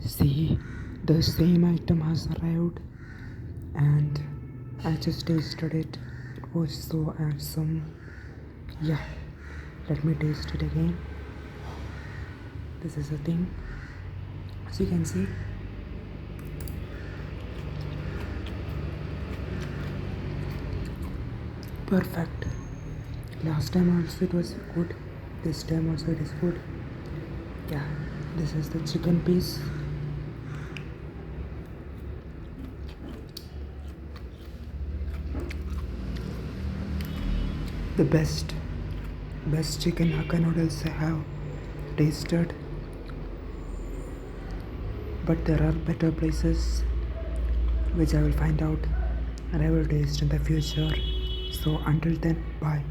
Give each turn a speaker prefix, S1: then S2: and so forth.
S1: See, the same item has arrived and I just tasted it. It was so awesome. Yeah, let me taste it again. This is the thing. As you can see, perfect. Last time also it was good. This time also it is good. Yeah, this is the chicken piece. The best chicken hakka noodles I have tasted. But there are better places which I will find out and I will taste in the future. So until then, bye.